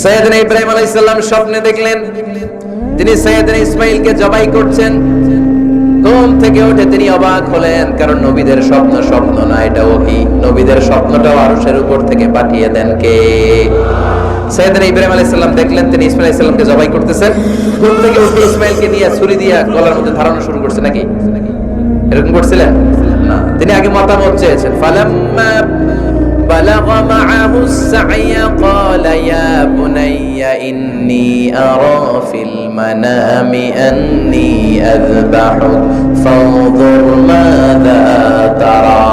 সাইয়েদনা ইব্রাহিম আলাইহিস সালাম স্বপ্নে দেখলেন তিনি সাইয়েদনা ইসমাঈলকে জবাই করছেন। ঘুম থেকে উঠে তিনি অবাক হলেন, কারণ নবীদের স্বপ্ন স্বপ্ন না, এটা ওহী। নবীদের স্বপ্নটাও আরশের উপর থেকে পাঠিয়ে দেন কে? সাইয়েদনা ইব্রাহিম আলাইহিস সালাম দেখলেন তিনি ইসমাঈল আলাইহিস সালামকে জবাই করতেছেন। ঘুম থেকে উঠে ইসমাঈলকে নিয়ে ছুরি দিয়ে গলার মধ্যে ধারণা শুরু করছে নাকি? এরকম করছিলেন না, তিনি আগে মতামত চেয়েছেন। ফালাম্মা بلغ معه السعي قال يا بني إني أرى في المنام أني أذبحك فانظر ماذا ترى।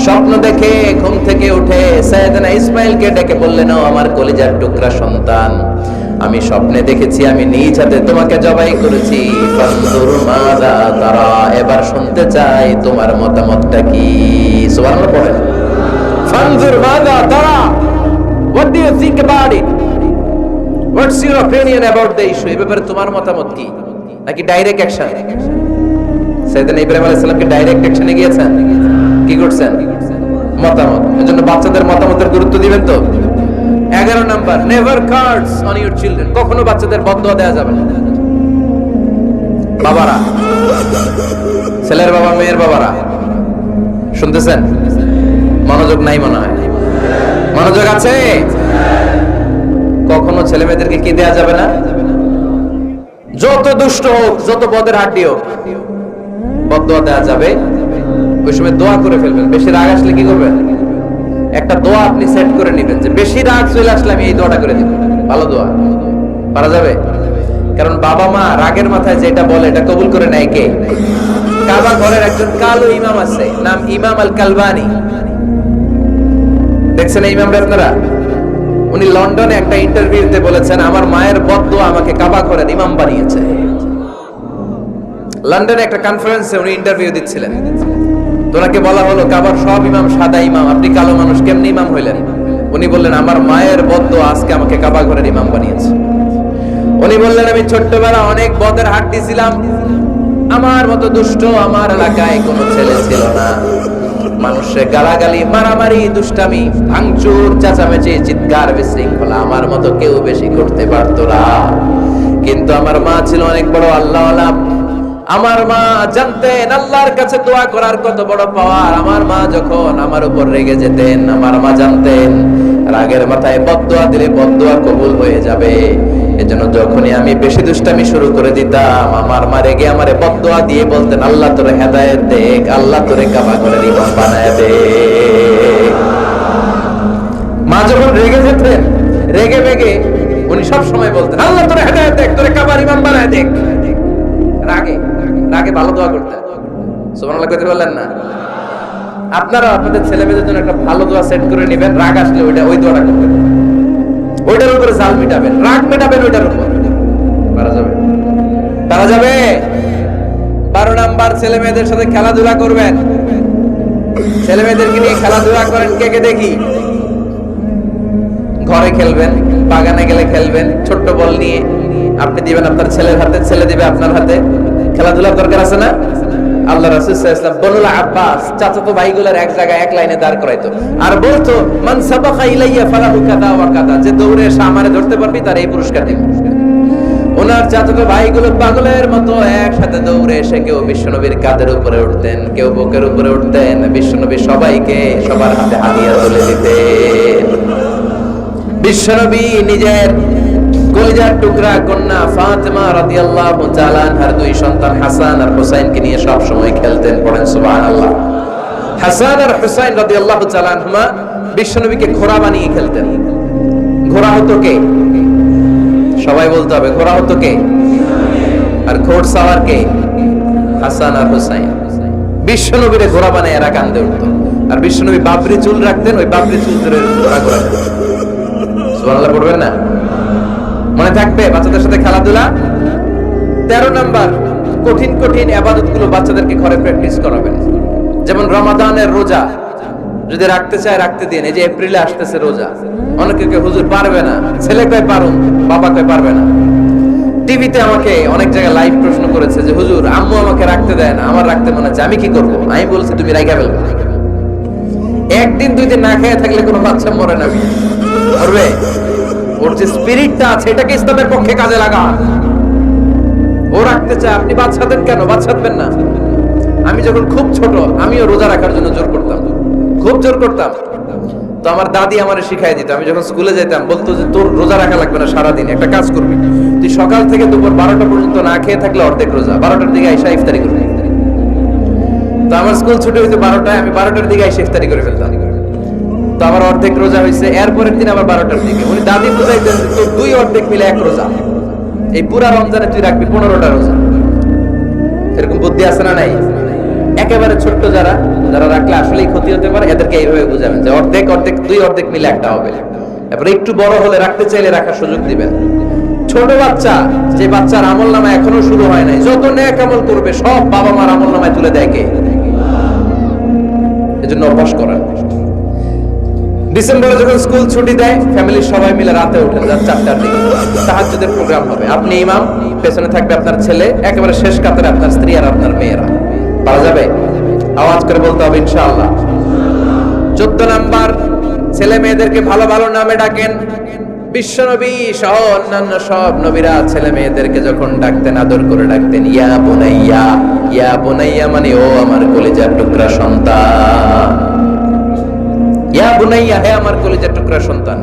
স্বপ্ন দেখে ঘুম থেকে উঠে সাইয়েদনা ইসমাঈলকে ডেকে বললেন, ও আমার কলিজার টুকরা সন্তান, আমি স্বপ্নে দেখেছি আমি নিজ হাতে তোমাকে জবাই করেছি। ফানজুর মাযা তারা, এবার শুনতে চাই তোমার মতামতটা কি। সুবহানাল্লাহ পড়েন। ফানজুর মাযা তারা, what do you think about it? What's your opinion about the issue? এই ব্যাপারে তোমার মতামত কি? নাকি ডাইরেক্ট অ্যাকশন? সাইয়েদনা ইব্রাহিম আলাইহিস সালাম কি ডাইরেক্ট অ্যাকশনে গিয়েছেন? কি করছেন? মতামত। এজন্য বাচ্চাদের মতামতের গুরুত্ব দিবেন তো। 11 number, never cards on your children. কখনো বাচ্চাদের বদদোয়া দেয়া যাবে না। বাবারা, ছেলের বাবা মেয়ের বাবারা শুনতেছেন? মনোযোগ নাই মনে হয়। মনোযোগ আছে? কখনো ছেলে মেয়েদেরকে কি দেয়া যাবে না? যত দুষ্ট হোক, যত বদের হাড্ডি হোক, বদদোয়া দেয়া যাবে। ওই সময় দোয়া করে ফেলবেন। বেশি রাগ আসলে কি করবেন? একটা দোয়া আপনি সেট করে নেবেন যে বেশি রাগ চলে আসলে আমি এই দোয়াটা করে দিব। ভালো দোয়া পারা যাবে? কারণ বাবা মা রাগের মাথায় যেটা বলে এটা কবুল করে নেয় কে? কাবা ঘরের একজন কালো ইমাম আছে, নাম ইমাম আল কালবানি। দেখছেন এই ইমামটা আপনারা? উনি লন্ডনে একটা ইন্টারভিউতে বলেছেন, আমার মায়ের বদদোয়া আমাকে কাবা ঘরের ইমাম বানিয়েছে। লন্ডনে একটা কনফারেন্সে উনি ইন্টারভিউ দিচ্ছিলেন। ওনাকে বলা হলো, কাবার সব ইমাম সাদা ইমাম, আপনি কালো মানুষ, কেমনি ইমাম হইলেন? উনি বললেন, আমার মায়ের বদদোয়া আজকে আমাকে কাবা ঘরের ইমাম বানিয়েছে। উনি বললেন, আমি ছোট্টবেলা অনেক বদের হাড্ডি ছিলাম, আমার মতো দুষ্ট আমার এলাকায় কোনো ছেলে ছিল না। মানুষের গালাগালি, মারামারি, দুষ্টামি, ভাঙচুর, চেঁচামেচি, চিৎকার, বিশৃঙ্খলা আমার মতো কেউ বেশি করতে পারতো না। কিন্তু আমার মা ছিল অনেক বড় আল্লাহওয়ালা। আমার মা জানতেন আল্লাহর কাছে দোয়া করার কত বড় পাওয়ার। আমার মা যখন আমার উপর রেগে যেতেন, আমার মা জানতেন রাগের মাথায় বদদোয়া দিলে বদদোয়া কবুল হয়ে যাবে। এজন্য যখনই আমি বেশি দুষ্টামি শুরু করে দিতাম, আমার মা রেগে আমারে বদদোয়া দিয়ে বলতেন, আল্লাহ তোরে হেদায়েত দেখ, আল্লাহ তোরে কাবা ঘরের ইমাম বানায় দে। মা যখন রেগে যেতেন, রেগে বেগে উনি সব সময় বলতেন, আল্লাহ তোরে হেদায়েত দেখ, তোরে কাবার ইমাম বানায় দেখ। রাগে রাগে ভালো দোয়া করতেন। সুবহানাল্লাহ কইতে বললেন না? আপনারা আপনাদের ছেলে মেয়েদের জন্য একটা ভালো দোয়া সেট করে নেবেন। রাগ আসলে ওই দোয়াটা করবেন, ওইটার উপরে জাল মিটাবেন, রাগ মেটাবেন ওইটার উপর। পারা যাবে? পারা যাবে? 12 নাম্বার, ছেলে মেয়েদের সাথে খেলাধুলা করবেন। ছেলে মেয়েদেরকে নিয়ে খেলাধুলা করেন, কে কে দেখি? ঘরে খেলবেন, বাগানে গেলে খেলবেন, ছোট্ট বল নিয়ে আপনি দিবেন আপনার ছেলের হাতে, ছেলে দিবে আপনার হাতে। খেলাধুলার দরকার আছে না? আল্লাহ রাসূল সাল্লাল্লাহু আলাইহি ওয়াসাল্লাম বনুল আব্বাস চাচাতো ভাইগুলোর এক জায়গায় এক লাইনে দাঁড় করাইতো আর বলতো, মান সাবাকা ইলাইয়া ফালাহু কাদা ওয়া কাদা, যে দৌড়ে এসে আমারে ধরতে পারবি তার এই পুরস্কার দিব। ওনার চাচাতো ভাইগুলো পাগলের মতো একসাথে দৌড়ে এসে কেউ বিশ্বনবীর কাঁধের উপরে উঠতেন, কেউ বুকের উপরে উঠতেন। বিশ্বনবী সবাইকে সবার হাতে হাদিয়া তুলে দিতেন। বিশ্বনবী নিজের কলিজার টুকরা কন্যা ফাতেমা রাদিয়াল্লাহু তাআলা আনহার দুই সন্তান হাসান আর হুসাইনকে নিয়ে সব সময় খেলতেন। পড়েন সুবহানাল্লাহ। হাসান আর হুসাইন রাদিয়াল্লাহু তাআলা আনহুমা বিশ্বনবীকে ঘোড়া বানিয়ে খেলতেন। ঘোড়া হতো কে? সবাই বলতে হবে, ঘোড়া হতো কে? আর ঘোড়সাওয়ার কে? হাসান আর হুসাইন। বিশ্বনবীরে ঘোড়া বানিয়ে এরা কান্দে উঠতো। আর বিশ্বনবী বাবরি চুল রাখতেন, ওই বাবরি চুল ধরে ঘোড়া ঘোরাতেন। সুবহানাল্লাহ পড়বেন না? মনে থাকবে বাচ্চাদের সাথে খেলাধুলা। 13 নাম্বার, কঠিন কঠিন ইবাদতগুলো বাচ্চাদেরকে ঘরে প্র্যাকটিস করাবেন। যেমন রমাদানের রোজা যদি রাখতে চায় রাখতে দিন। এই যে এপ্রিলে আসতেছে রোজা, অনেকে হুজুর পারবে না, ছেলে কয় পারুন, বাবা কয় পারবে না। টিভিতে আমাকে অনেক জায়গায় লাইভ প্রশ্ন করেছে যে হুজুর আম্মু আমাকে রাখতে দেয় না, আমার রাখতে মনে হচ্ছে, আমি কি করব? আমি বলছি তুমি রাইখা ফেলবে। একদিন দুই দিন না খেয়ে থাকলে কোনো বাচ্চা মরে না, মরবে? ওর যে স্পিরিটটা আছে এটাকে ইসলামের পক্ষে কাজে লাগান। ও রাখতে চায়, আপনি বাদ সাধেন কেন? বাদ সাধবেন না। আমি যখন খুব ছোট, আমিও রোজা রাখার জন্য জোর করতাম, খুব জোর করতাম। তো আমার দাদি আমারে শিখাই দিত। আমি যখন স্কুলে যেতাম বলতো যে তোর রোজা রাখা লাগবে না, সারাদিন একটা কাজ করবি, তুই সকাল থেকে দুপুর 12টা পর্যন্ত না খেয়ে থাকলে অর্ধেক রোজা, 12টার দিকে আইসা ইফতারি করবি। তো আমার স্কুল ছুটি হইতো 12টায়, আমি 12টার দিকে আইসা ইফতারি করে ফেলতাম। তো আমার অর্ধেক রোজা হয়েছে। এরপরের দিন আবার 12টার দিকে উনি দাদি বুঝাইতেন তোর দুই অর্ধেক মিলে এক রোজা, এই পুরা রমজানে তুই রাখবি 15টা রোজা। এরকম বুদ্ধি আছে না নাই? একেবারে ছোট্ট যারা যারা রাখলে আসলেই ক্ষতি হতে পারে, এদেরকে এইভাবে বুঝাবেন যে অর্ধেক অর্ধেক দুই অর্ধেক মিলে একটা হবে। এরপরে একটু বড় হলে রাখতে চাইলে রাখার সুযোগ দিবেন। ছোট বাচ্চা, যে বাচ্চার আমল নামা এখনো শুরু হয় নাই, যত নেক আমল করবে সব বাবা মার আমল নামায় তুলে দেয় কে? এজন্য অভ্যাস করেন। ডিসেম্বরে যখন স্কুল ছুটি দেয়, ফ্যামিলির সবাই মিলে রাতে ওঠেন, রাত 4টার দিকে তাহাজ্জুদের প্রোগ্রাম হবে। আপনি ইমাম, পেছনে থাকবে আপনার ছেলে, একেবারে শেষ কাতারে আপনার স্ত্রী আর আপনার মেয়েরা। পারা যাবে? আওয়াজ করে বলতে হবে ইনশাআল্লাহ। 14 নাম্বার, ছেলে মেয়েদেরকে ভালো ভালো নামে ডাকেন। বিশ্বনবী সহ অন্যান্য সব নবীরা ছেলে মেয়েদেরকে যখন ডাকতেন আদর করে ডাকতেন ইয়া বুনাইয়া। ইয়া বুনাইয়া মানে ও আমার কলিজার টুকরা সন্তান। ইয়া বুনাইয়া, হে আমার কলিজার টুকরা সন্তান।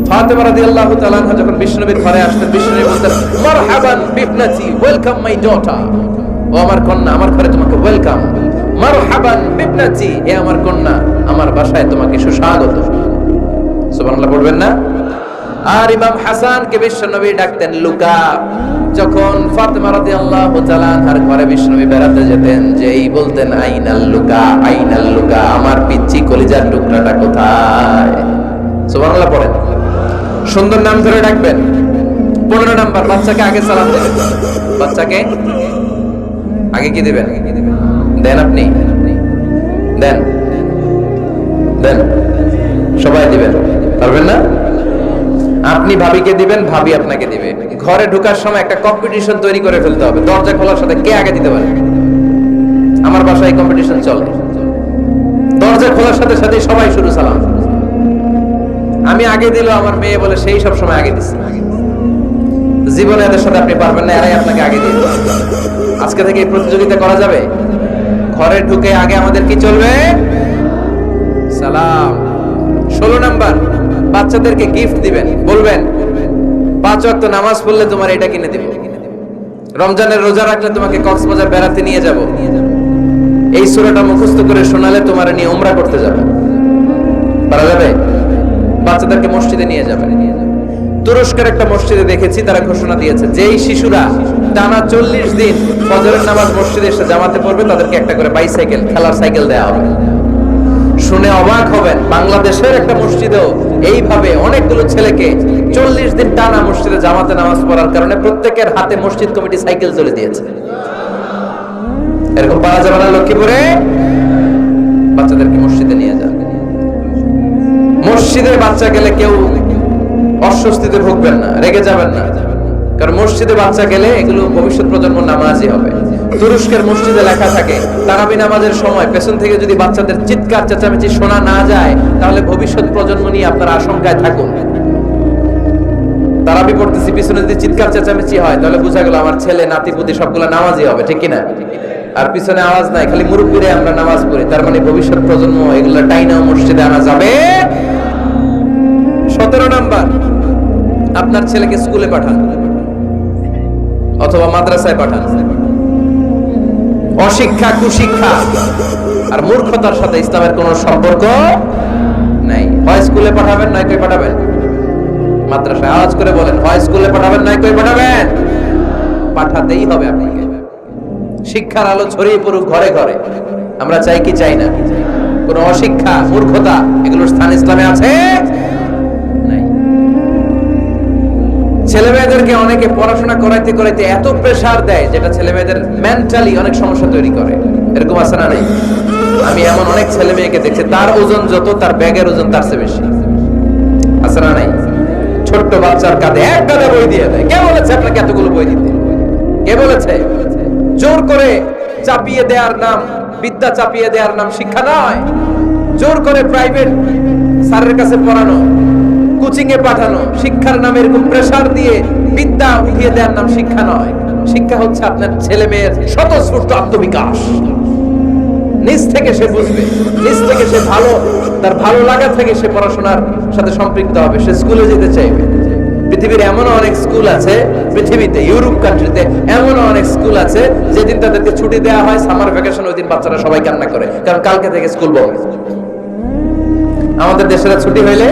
ফাতেমা রাদিয়াল্লাহু তাআলা আনহা যখন বিশ্বনবীর ঘরে আসতেন, বিশ্বনবী বলতেন মারহাবান বিবনাতি, ওয়েলকাম মাই ডটার। ও আমার কন্যা, আমার ঘরে তোমাকে ওয়েলকাম। মারহাবান বিবনাতি, হে আমার কন্যা, আমার বাসায় তোমাকে সুস্বাগত। সুবহানাল্লাহ পড়বেন না? আর ইমাম হাসানকে বিশ্বনবী ডাকতেন লুকা। যখন ফাতেমা রাদিয়াল্লাহু তাআলা আনহার ঘরে বিশ্বনবী বেড়াতে যেতেন, যেই বলতেন আইনাল লুকা, আইনাল লুকা, আমার পিচ্চি কলিজার টুকরাটা কোথায়? সুবহানাল্লাহ পড়েন। সুন্দর নাম ধরে ডাকবেন। 15 নাম্বার, বাচ্চাকে আগে সালাম দেবেন। বাচ্চাকে আগে কি দিবেন? দেন আপনি, দেন দেন, সবাই দিবেন, পারবেন না? আপনি ভাবিকে দিবেন, ভাবি আপনাকে দিবে। ঘরে ঢোকার সময় একটা কম্পিটিশন তৈরি করে ফেলতে হবে, দরজা খোলার সাথে কে আগে দিতে পারে। আমার বাসায় কম্পিটিশন চলে, দরজা খোলার সাথে সাথে সবাই শুরু সালাম। আমি আগে দিল, আমার মেয়ে বলে সেই সব সময় আগে দিচ্ছে। জীবনে এদের সাথে আপনি পারবেন না, এরাই আপনাকে আগে দিয়ে। আজকে থেকে এই প্রতিযোগিতা করা যাবে। ঘরে ঢুকে আগে আমাদের কি চলবে? সালাম। 16 নাম্বার, বাচ্চাদেরকে গিফট দিবেন। বলবেন 5 ওয়াক্ত নামাজ পড়লে তোমার এটা কিনে দিব, রমজানের রোজা রাখলে তোমাকে কক্সবাজার বেড়াতে নিয়ে যাব, এই সূরাটা মুখস্থ করে শোনালে তোমার নিয়ে উমরা করতে যাব। পারা যাবে? বাচ্চাদেরকে মসজিদে নিয়ে যাবেন। তুরস্কের একটা মসজিদে দেখেছি, তারা ঘোষণা দিয়েছে যেই শিশুরা টানা 40 দিন ফজরের নামাজ মসজিদে এসে জামাতে পড়বে, তাদেরকে একটা করে বাইসাইকেল, খেলার সাইকেল দেওয়া হবে। শুনে অবাক হবেন, বাংলাদেশের একটা মসজিদেও এইভাবে অনেকগুলো ছেলেকে 40 দিন টানা মসজিদে জামাতে নামাজ পড়ার কারণে প্রত্যেকের হাতে মসজিদ কমিটি সাইকেল চলে দিয়েছে। এরকম পাওয়া যাবে না লক্ষ্মীপুরে? বাচ্চাদেরকে মসজিদে নিয়ে যান। মসজিদে বাচ্চা গেলে কেউ অস্বস্তিতে ভুগবেন না, রেগে যাবেন না, কারণ মসজিদে বাচ্চা গেলে এগুলো ভবিষ্যৎ প্রজন্ম নামাজি হবে। তুরস্কের মসজিদে লেখা থাকে তারাবি নামাজের সময় পেছন থেকে যদি বাচ্চাদের চিৎকার চেঁচামেচি শোনা না যায়, তাহলে ভবিষ্যৎ প্রজন্ম নিয়ে আপনারা আশঙ্কায় থাকুন। তারাবি পড়তেছি, পিছনে যদি চিৎকার চেঁচামেচি হয়, তাহলে বোঝা গেল আমার ছেলে নাতিপুতি সবগুলো নামাজি হবে, ঠিক কিনা? আর পিছনে আওয়াজ নাই, খালি মুরব্বীরে আমরা নামাজ পড়ি, তার মানে ভবিষ্যৎ প্রজন্ম এগুলো টাইনাও মসজিদে আনা যাবে। 17 নাম্বার, আপনার ছেলেকে স্কুলে পাঠান অথবা মাদ্রাসায় পাঠান। অশিক্ষা, কুশিক্ষা আর মূর্খতার সাথে ইসলামের কোনো সম্পর্ক নাই। হয় স্কুলে পাঠাবেন, নয় কই পাঠাবেন মাদ্রাসায়। আওয়াজ করে বলেন, হয় স্কুলে পাঠাবেন, নয় কই পাঠাবেন। পাঠাতেই হবে আপনাকে। শিক্ষার আলো ছড়িয়ে পড়ুক ঘরে ঘরে, আমরা চাই কি চাই না? কোন অশিক্ষা, মূর্খতা এগুলোর স্থান ইসলামে আছে? ছেলে মেয়েদেরকে অনেকে পড়াশোনা করাইতে করাইতে এত প্রেসার দেয়, যেটা ছেলে মেয়েদের মেন্টালি অনেক সমস্যা তৈরি করে। এরকম আছে না নাই? আমি এমন অনেক ছেলে মেয়েকে দেখছি, তার ওজন যত, তার ব্যাগের ওজন তার চেয়ে বেশি। আছে না নাই? ছোট্ট বাচ্চার কাঁধে এক গাদা বই দিয়ে দেয়। কে বলেছে আপনাকে এতগুলো বই দিতে? কে বলেছে? জোর করে চাপিয়ে দেওয়ার নাম বিদ্যা, চাপিয়ে দেওয়ার নাম শিক্ষা নয়। জোর করে প্রাইভেট স্যারের কাছে পড়ানো, কোচিং এ পাঠানো, শিক্ষার নামে এরকম প্রেসার দিয়ে বিদ্যা উঠিয়ে দেওয়ার নাম শিক্ষা নয়। শিক্ষা হচ্ছে আপনার ছেলে মেয়ের স্বতঃস্ফূর্ত আত্মবিকাশ। নিজ থেকে সে বুঝবে, নিজ থেকে সে তার ভালো লাগা থেকে সে পড়াশোনার সাথে সম্পৃক্ত হবে, সে স্কুলে যেতে চাইবে। পৃথিবীর এমন অনেক স্কুল আছে, পৃথিবীতে ইউরোপ কান্ট্রিতে এমন অনেক স্কুল আছে যেদিন তাদেরকে ছুটি দেওয়া হয় সামার ভ্যাকেশন, ওই দিন বাচ্চারা সবাই কান্না করে, কারণ কালকে থেকে স্কুল বন্ধ। আমাদের দেশের ছুটি হইলে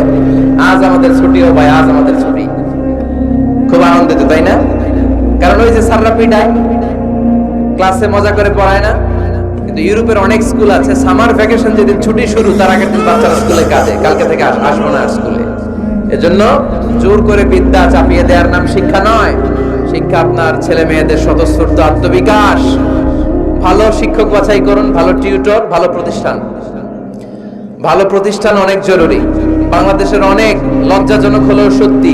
আজ আমাদের ছুটি, ও ভাই আজ আমাদের ছুটি, খুব আনন্দিত, তাই না? কারণ ওই যে স্যাররা পিটায়, ক্লাসে মজা করে পড়ায় না। কিন্তু ইউরোপের অনেক স্কুল আছে সামার ভ্যাকেশন যেদিন ছুটি শুরু তার আগের দিন বাচ্চারা স্কুলে কাজে, কালকে থেকে আসবো না আর স্কুলে। এজন্য জোর করে বিদ্যা চাপিয়ে দেওয়ার নাম শিক্ষা নয়। শিক্ষা আপনার ছেলে মেয়েদের স্বতঃস্ফূর্ত আত্মবিকাশ। ভালো শিক্ষক বাছাই করুন, ভালো টিউটর, ভালো প্রতিষ্ঠান। ভালো প্রতিষ্ঠান অনেক জরুরি। বাংলাদেশের অনেক লজ্জাজনক হলেও সত্যি,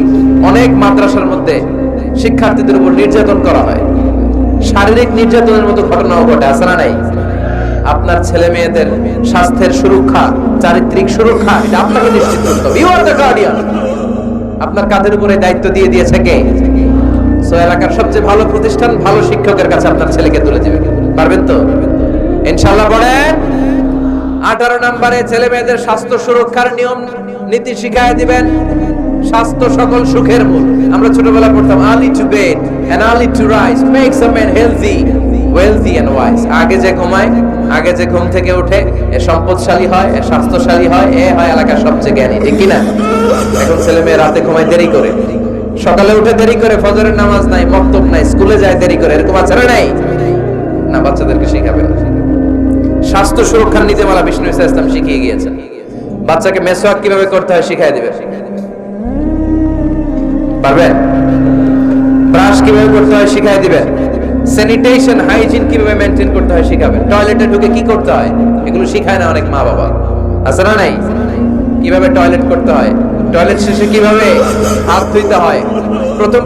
অনেক মাদ্রাসার মধ্যে শিক্ষার্থীদের উপর নির্যাতন করা হয়, শারীরিক নির্যাতনের মতো ঘটনাও ঘটে, আছে না নাই? আপনার ছেলে মেয়েদের স্বাস্থ্যের সুরক্ষা, চারিত্রিক সুরক্ষা, এটা আপনাকে নিশ্চিত করতে হবে। You are the guardian. আপনার কাঁধের উপরে দায়িত্ব দিয়ে দিয়েছে কে? সো এলাকার সবচেয়ে ভালো প্রতিষ্ঠান, ভালো শিক্ষকের কাছে আপনার ছেলেকে তুলে দিবেন। পারবেন তো ইনশাআল্লাহ? পড়েন। 18 নম্বরে ছেলে মেয়েদের স্বাস্থ্য সুরক্ষার নিয়ম নীতি শিখায় দিবেন। স্বাস্থ্য সকল সুখের মূল। আমরা ছোটবেলা পড়তাম early to bed and early to rise makes a man healthy, wealthy and wise. আগে যে ঘুমায়, আগে যে ঘুম থেকে ওঠে, এ সম্পদশালী হয়, এ স্বাস্থ্যশালী হয়, এ হয় এলাকার সবচেয়ে জ্ঞানী, ঠিক কি না? এখন ছেলে মেয়ে রাতে ঘুমায় দেরি করে, সকালে উঠে দেরি করে, ফজরের নামাজ নাই, মক্তব নাই, স্কুলে যায় দেরি করে, এরকম আছে না নাই? না, বাচ্চাদেরকে শিখাবেন। স্বাস্থ্য সুরক্ষার নীতিমালা বিষ্ণু ইসা ইসলাম শিখিয়ে গিয়েছেন। বাচ্চাকে মেসওয়াক কিভাবে করতে হয় শিখাই দিবেন, পারবেন? ব্রাশ কিভাবে করতে হয় শিখাই দিবেন। স্যানিটেশন, হাইজিন কিভাবে মেইনটেইন করতে হয় শিখাবেন। টয়লেটে ঢুকে কি করতে হয় এগুলো শিখায় না অনেক মা বাবা, আছে না নাই? কিভাবে টয়লেট করতে হয়, টয়লেট শেষে কিভাবে হাত ধুইতে হয়।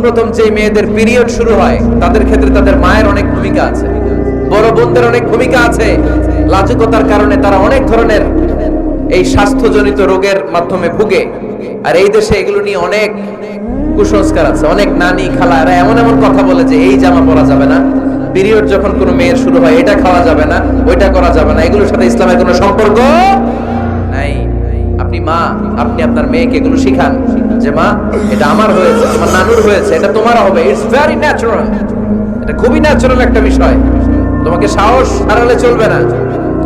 প্রথম যে মেয়েদের পিরিয়ড শুরু হয় তাদের ক্ষেত্রে তাদের মায়ের অনেক ভূমিকা আছে, বড় বোনদের অনেক ভূমিকা আছে। লাজুকতার কারণে তারা অনেক ধরনের এই স্বাস্থ্যজনিত রোগের মাধ্যমে ভুগে। আর এই দেশে এগুলো নিয়ে অনেক কুসংস্কার আছে। অনেক নানি খালা এরা এমন কথা বলে যে এই জামা পরা যাবে না, পিরিয়ড যখন কোনো মেয়ের শুরু হয় এটা খাওয়া যাবে না, ওইটা করা যাবে না। এগুলোর সাথে ইসলামের কোনো সম্পর্ক নাই। আপনি মা, আপনি আপনার মেয়েকে এগুলো শিখান যে মা এটা আমার হয়েছে, তোমার নানুর হয়েছে, এটা তোমার হবে। ইটস ভেরি ন্যাচারাল, এটা খুবই ন্যাচারাল একটা বিষয়। তোমাকে সাহস হারালে চলবে না,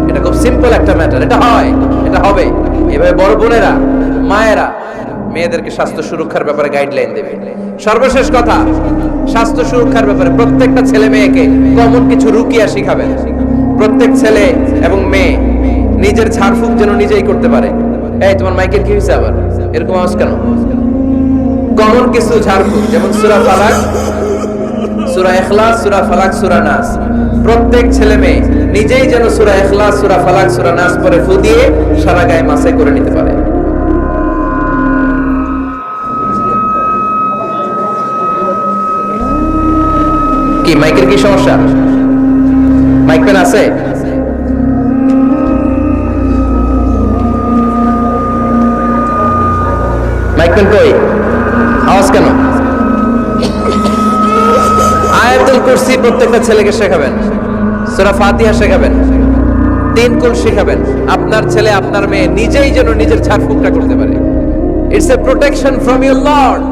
এটা খুব সিম্পল একটা ম্যাটার, এটা হয়, এটা হবে। এভাবে বড় বোনেরা, মায়েরা মেয়েদেরকে স্বাস্থ্য সুরক্ষার ব্যাপারে গাইডলাইন দেবে। সর্বশেষ কথা, স্বাস্থ্য সুরক্ষার ব্যাপারে প্রত্যেকটা ছেলে মেয়েকে কমন কিছু রুকিয়া শিখাবেন। প্রত্যেক ছেলে এবং মেয়ে নিজের ঝাড়ফুঁক যেন নিজেই করতে পারে। এই তোমার মাইকের কি হয়েছে আবার, এরকম আওয়াজ কেন? কমন কিছু ঝাড়ফুঁক, যেমন সূরা ফালাক, সূরা ইখলাস, সূরা ফালাক, সূরা নাস। প্রত্যেক ছেলে মেয়ে নিজেই যেন সূরা ইখলাস, সূরা ফালাক, সূরা নাস পরে ফু দিয়ে সারা গায়ে মাসাই করে নিতে পারে। কি মাইকের কি সমস্যা? মাইক পেন আছে? মাইক পেন কই? আওয়াজ কেন? আয়াতুল কুরসি প্রত্যেকটা ছেলেকে শেখাবেন, সূরা ফাতিহা শেখাবেন, 3 কুল শেখাবেন। আপনার ছেলে আপনার মেয়ে নিজেই যেন নিজের ঝাড়ফুঁকটা করতে পারে। It's a protection from your Lord.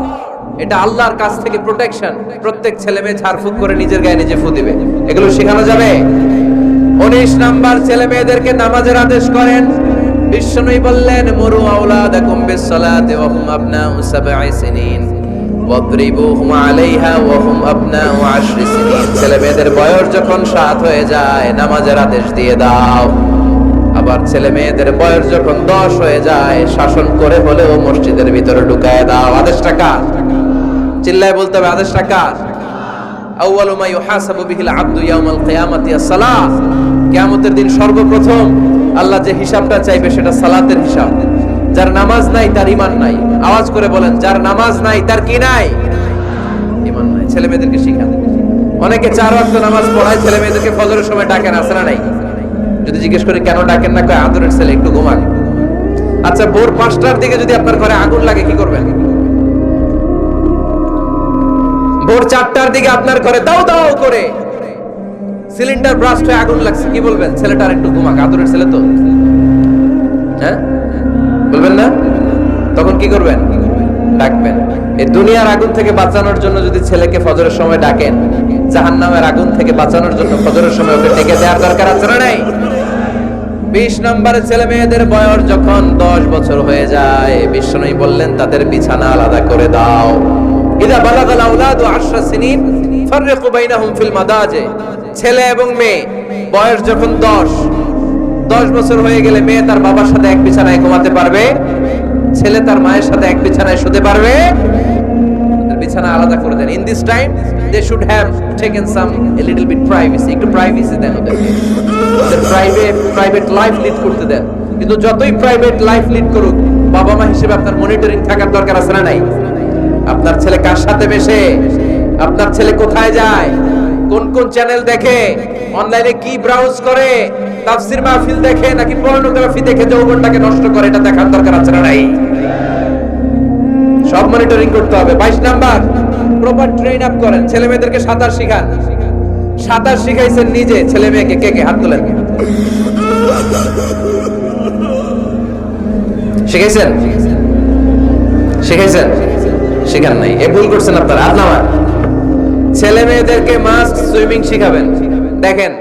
এটা আল্লাহর কাছ থেকে প্রোটেকশন। প্রত্যেক ছেলে মেয়ে ঝাড়ফুঁক করে নিজের গায়ে নিজে ফু দিবে, এগুলো শেখানো যাবে। 19 নাম্বার, ছেলে মেয়েদেরকে নামাজের আদেশ করেন। বিশ্বনবী বললেন মুরু আওলাদাকুম বিসসালাতি ওয়া হুম আবনাউ 7 সিনিন ওয়াদরিবুহুম আলাইহা ওয়া হুম আবনাউ 10 সিনিন। ছেলে মেয়েদের বয়স যখন 7 হয়ে যায় নামাজের আদেশ দিয়ে দাও। আবার ছেলে মেয়েদের বয়স যখন 10 হয়ে যায় শাসন করে হলেও মসজিদের ভিতরে ঢুকায় দাও। আদেশটা কার? চিল্লায় বলতে হবে, আদেশটা কার? আউয়ালু মা ইউহাসাবু বিহিল আবদু ইয়াউমাল কিয়ামাতি আস-সালাহ। কিয়ামতের দিন সর্বপ্রথম আল্লাহ যে হিসাবটা চাইবে সেটা সালাতের হিসাব। যার নামাজ নাই তার ঈমান নাই। আওয়াজ করে বলেন, যার নামাজ নাই তার কি নাই? ঈমান নাই। ছেলে মেয়েদেরকে শিখান। অনেকে 4 ওয়াক্ত নামাজ পড়ায়, ছেলে মেয়েদেরকে ফজরের সময় ডাকেন, আছে না নাই? যদি জিজ্ঞেস করি কেন ডাকেন না, কয় আদরের ছেলে একটু ঘুমান। আচ্ছা, ভোর 5টার দিকে যদি আপনার ঘরে আগুন লাগে কি করবেন? ভোর 4টার দিকে আপনার ঘরে দাও দাও করে সিলিন্ডার ব্রাস্ট হয়ে আগুন লাগছে, কি বলবেন? ছেলেটা আর একটু ঘুমাক, আদরের ছেলে তো, হ্যাঁ বলবেন না? তখন কি করবেন? ডাকবেন। এই দুনিয়ার আগুন থেকে বাঁচানোর জন্য যদি ছেলেকে ফজরের সময় ডাকেন, জাহান্নামের আগুন থেকে বাঁচানোর জন্য ফজরের সময় ওকে ডেকে দেওয়ার দরকার আছে না নাই? 20 নম্বরের ছেলে মেয়েদের বয়স যখন 10 বছর হয়ে যায়, বিশ্বনবী বললেন তাদের বিছানা আলাদা করে দাও। ইদা বালাগাল আওলাদু 10 সিনিন ফাররিকু বাইনাহুম ফিল মাদাজি। ছেলে এবং মেয়ে বয়স যখন 10 বছর হয়ে গেলে মেয়ে তার বাবার সাথে এক বিছানায় ঘুমাতে পারবে, ছেলে তার মায়ের সাথে এক বিছানায় শুতে পারবে। বিছানা আলাদা করে দেন। In this time they should have taken some a little bit privacy, একটু প্রাইভেসি দেন ওদেরকে, ওদের প্রাইভেট লাইফ লিড করতে দেন। কিন্তু যতই প্রাইভেট লাইফ লিড করুক, বাবা মা হিসেবে আপনার মনিটরিং থাকার দরকার আছে না নাই? আপনার ছেলে কার সাথে মেশে, আপনার ছেলে কোথায় যায়, কোন কোন চ্যানেল দেখে, অনলাইনে কি ব্রাউজ করে, তাফসীর মাহফিল দেখে নাকি পর্নোগ্রাফি দেখে যৌবনটাকে নষ্ট করে, এটা দেখার দরকার আছে না নাই? সব মনিটরিং করতে হবে। 22 নাম্বার, প্রপার ট্রেন আপ করেন। ছেলে মেয়েদেরকে সাঁতার শিখান। সাঁতার শিখাইছেন নিজে, ছেলে মেয়েকে কে কে হাত তোলেন? শিখাইছেন? শিখাইছেন? শিখান নাই, এ ভুল করছেন আপনারা। হাত নামান। ছেলে মেয়েদেরকে মাস্ট সুইমিং শিখাবেন। দেখেন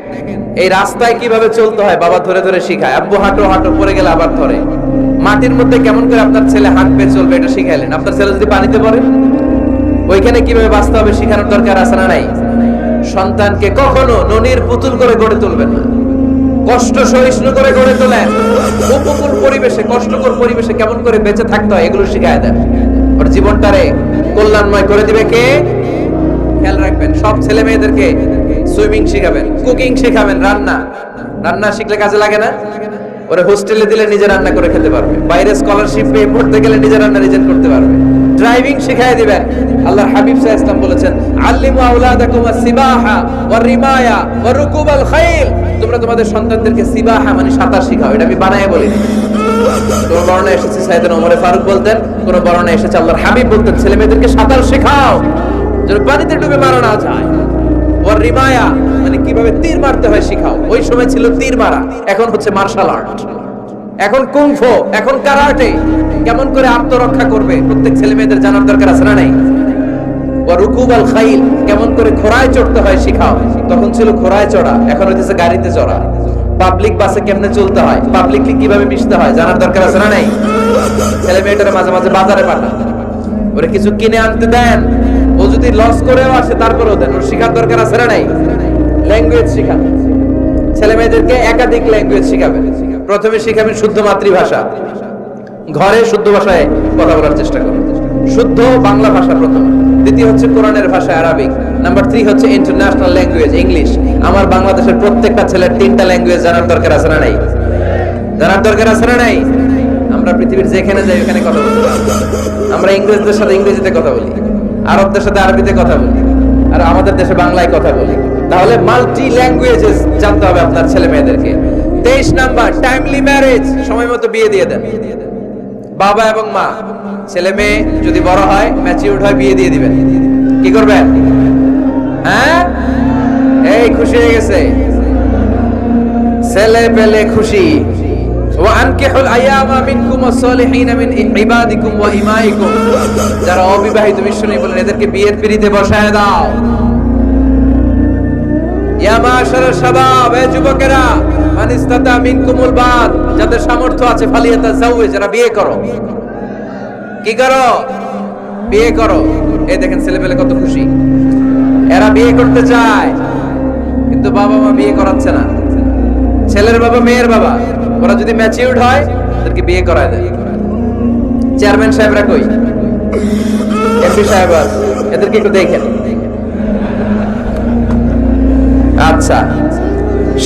এই রাস্তায় কিভাবে চলতে হয় বাবা ধরে ধরে শিখায়। আব্বু হাঁটো হাঁটো, পড়ে গেলে আবার ধরে। মাটির মধ্যে কেমন করে আপনার ছেলে হাঁটবে চলবে এটা শিখাইলেন। আপনার ছেলে যদি পানিতে পড়ে, ওইখানে কিভাবে বাঁচতে হবে শিখানোর দরকার আছে না নাই? সন্তানকে কখনো ননির পুতুল করে গড়ে তুলবেন না, কষ্ট সহিষ্ণু করে গড়ে তোলেন। উপকূল পরিবেশে, কষ্টকর পরিবেশে কেমন করে বেঁচে থাকতে হয় এগুলো শিখায় দেন। ওর জীবনটারে কল্যাণময় করে দিবে কে? খেয়াল রাখবেন। সব ছেলে মেয়েদেরকে সুইমিং শিখাবেন, কুকিং শিখাবেন, রান্না শিখলে কাজে লাগে না? ওরে হোস্টেলে দিলে নিজে রান্না করে খেতে পারবে, বাইরে স্কলারশিপ পেয়ে পড়তে গেলে নিজে রান্না নিজে করতে পারবে। ড্রাইভিং শিখায় দিবেন। আল্লাহর হাবিব সাল্লাল্লাহু আলাইহি ওয়াসাল্লাম বলেছেন, আল্লিমু আওলাদাকুম আস-সিবাহা ওয়ার রিমায়া ওয়া রুকুবাল খাইল। তোমরা তোমাদের সন্তানদেরকে সিবাহা মানে সাঁতার শিখাও। এটা আমি বানায়ে বলি না। কোন বর্ণনায় এসেছে সাইয়েদনা ওমর ফারুক বলতেন, কোন বর্ণনায় এসেছে আল্লাহর হাবিব বলতেন, ছেলে মেয়েদেরকে সাঁতার শেখাও যেন পানিতে ডুবে মারা না যায়। ওয়ার রিমায়া মানে কিভাবে তীর মারতে হয় শিখাও। ওই সময় ছিল তীর মারা, এখন হচ্ছে মার্শাল আর্ট, এখন কুংফু, এখন কারাটে। কেমন করে আত্মরক্ষা করবে প্রত্যেক ছেলে মেয়েদের জানার দরকার আছে না নাই? ওয়া রুকুবাল খাইল, কেমন করে ঘোড়ায় চড়তে হয় শিখাও। তখন ছিল ঘোড়ায় চড়া, এখন হচ্ছে গাড়িতে চড়া। পাবলিক বাসে কেমনে চলতে হয়, পাবলিককে কিভাবে মিশতে হয় জানার দরকার আছে না নাই? ছেলে মেয়েটারে মাঝে মাঝে বাজারে পাঠান, ওরে কিছু কিনে আনতে দেন। ও যদি লস করেও আসে তারপরেও দেন, ওর শেখার দরকার আছে না নাই? ল্যাঙ্গুয়েজ শিখান। ছেলে মেয়েদেরকে একাধিক ল্যাঙ্গুয়েজ শিখাবেন। প্রথমে শিখাবেন শুদ্ধ মাতৃভাষা, ঘরে শুদ্ধ ভাষায় কথা বলার চেষ্টা করুন, শুদ্ধ বাংলা ভাষা প্রথম। দ্বিতীয় হচ্ছে কোরআনের ভাষা আরবিক। নাম্বার 3 হচ্ছে ইন্টারন্যাশনাল ল্যাঙ্গুয়েজ ইংলিশ। আমার বাংলাদেশের প্রত্যেকটা ছেলের 3টা ল্যাঙ্গুয়েজ জানার দরকার আছে না নাই? জানার দরকার আছে না নাই? আমরা পৃথিবীর যেখানে যাই ওখানে কথা বলতে পারি। আমরা ইংরেজদের সাথে ইংরেজিতে কথা বলি, আরবদের সাথে আরবিতে কথা বলি, আর আমাদের দেশে বাংলায় কথা বলি। তাহলে মাল্টি ল্যাঙ্গুয়েজেস জানতে হবে আপনার ছেলে মেয়েদেরকে। 23 নাম্বার, টাইমলি ম্যারেজ, সময় মতো বিয়ে দিয়ে দেন। বাবা এবং মা, ছেলে মেয়ে যদি বড় হয়, ম্যাচিউরড হয়, বিয়ে দিয়ে দিবেন। কি করবেন? হ্যাঁ, এই খুশি হয়ে গেছে, ছেলে পেলে খুশি। ওয়ানকিহুল আয়ামা মিনকুম ওয়াস-সালিহিনা মিন ইবাদিকুম ওয়া ইমাইকুম। যারা অবিবাহিত, বিশ্বনবী বলেন এদেরকে বিয়ের পিঁড়িতে বসায় দাও। ইয়া মাশারাশ শাবাব, এ যুবকেরা, মান ইসতাতা মিনকুমুল বাত, যাদের সামর্থ্য আছে ফালিয়াতাযাওয়াজ, যারা বিয়ে করো। কি করো? বিয়ে করো। এই দেখেন ছেলে পেলে কত খুশি, এরা বিয়ে করতে চায় কিন্তু বাবা মা বিয়ে করাচ্ছে না। ছেলের বাবা মেয়ের বাবা, ওরা যদি ম্যাচিউরড হয় তাদেরকে বিয়ে করায় দেয়। চেয়ারম্যান সাহেবরা কই? এমপি সাহেব, এদেরকে একটু দেখেন। আচ্ছা,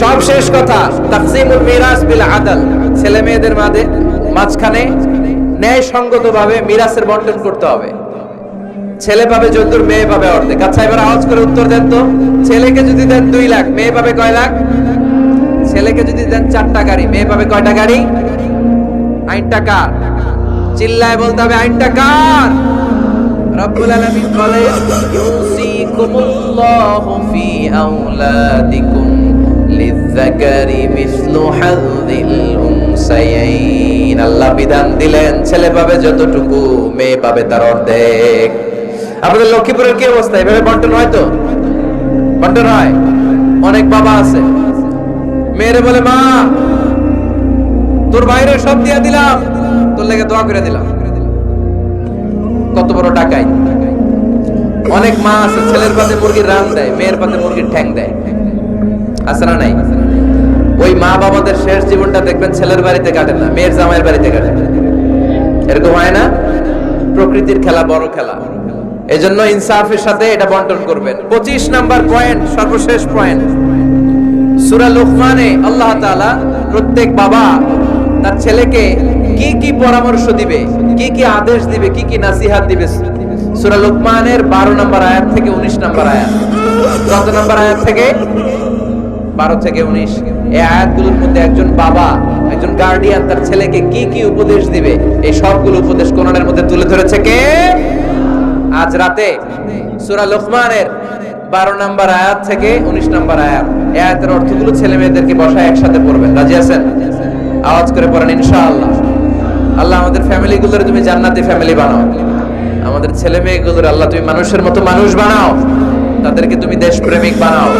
সব শেষ কথা, তাকসিমুল মিরাস বিল আদল। ছেলে মেয়েদের মাঝখানে ন্যায় সঙ্গত ভাবে মিরাসের বন্টন করতে হবে। ছেলে পাবে যতদূর, মেয়ে পাবে অর্ধেক। আচ্ছা এবার আওয়াজ করে উত্তর দেন তো, ছেলেকে যদি দেন 2 লাখ, মেয়ে পাবে কয় লাখ? ছেলেকে যদি দেন 4টা গাড়ি, মেয়ে পাবে কয়টা গাড়ি? আইনটা কার? চিল্লায় বলতে হবে আইনটা কার? রব্বুল আলামিন বলেন ইউসিকুমুল্লাহু ফি আওলাদিকুম লিযযাকারি মিসলু হাযযিল উনসায়াইন। আল্লাহ বিধান দিলেন ছেলে পাবে যতটুকু, মেয়ে পাবে তার অর্ধেক। আমাদের লক্ষ্মীপুরের কি অবস্থা? এভাবে বন্টন হয় তো? বন্টন হয়? অনেক বাবা আছে মেয়েরে বলে মা তোর বাইরে সব দিয়া দিলাম, তোর লেগে দোয়া করে দিলাম। কত বড় টাকাই! অনেক মা আছে ছেলের পাতে মুরগির রান দেয়, মেয়ের পাতে মুরগির ঠ্যাং দেয়। আছে না নাই? ওই মা বাবাদের শেষ জীবনটা দেখবেন ছেলের বাড়িতে কাটে না, মেয়ের জামাইয়ের বাড়িতে কাটে। এরকম হয় না? প্রকৃতির খেলা বড় খেলা। এজন্য ইনসাফের সাথে এটা বন্টন করবেন। 25 নাম্বার পয়েন্ট, সর্বশেষ পয়েন্ট। সূরা লুকমানে আল্লাহ তাআলা প্রত্যেক বাবা তার ছেলেকে কি কি পরামর্শ দিবে, কি কি আদেশ দিবে, কি কি নাসিহাত দিবে, সূরা লুকমানের 12 নম্বর আয়াত থেকে 19 নম্বর আয়াত। কত নম্বর আয়াত থেকে? 12 থেকে 19। এই আয়াতগুলোর মধ্যে একজন বাবা, একজন গার্ডিয়ান তার ছেলেকে কি কি উপদেশ দিবে, এই সবগুলো উপদেশ কোরআনের মধ্যে তুলে ধরেছে কে? আজ রাতে সূরা লুকমানের 12 নম্বর আয়াত থেকে 19 নম্বর আয়াত, এই আয়াতের অর্থগুলো ছেলে মেয়েদেরকে বসায় একসাথে পড়বেন। রাজি আছেন? আওয়াজ করে পড়েন ইনশাআল্লাহ। আল্লাহ আমাদের ফ্যামিলিগুলোর তুমি জান্নাতি ফ্যামিলি বানাও। আমাদের ছেলে মেয়েগুলোর আল্লাহ তুমি মানুষের মতো মানুষ বানাও, তাদেরকে তুমি দেশপ্রেমিক বানাও।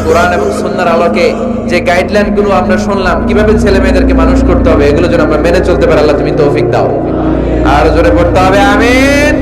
কোরআন এবং সুন্নাহর আলোকে যে গাইডলাইন গুলো আমরা শুনলাম কিভাবে ছেলে মেয়েদেরকে মানুষ করতে হবে, এগুলো যেন আমরা মেনে চলতে পারি, আল্লাহ তুমি তৌফিক দাও। আর জোরে পড়তে হবে আমিন।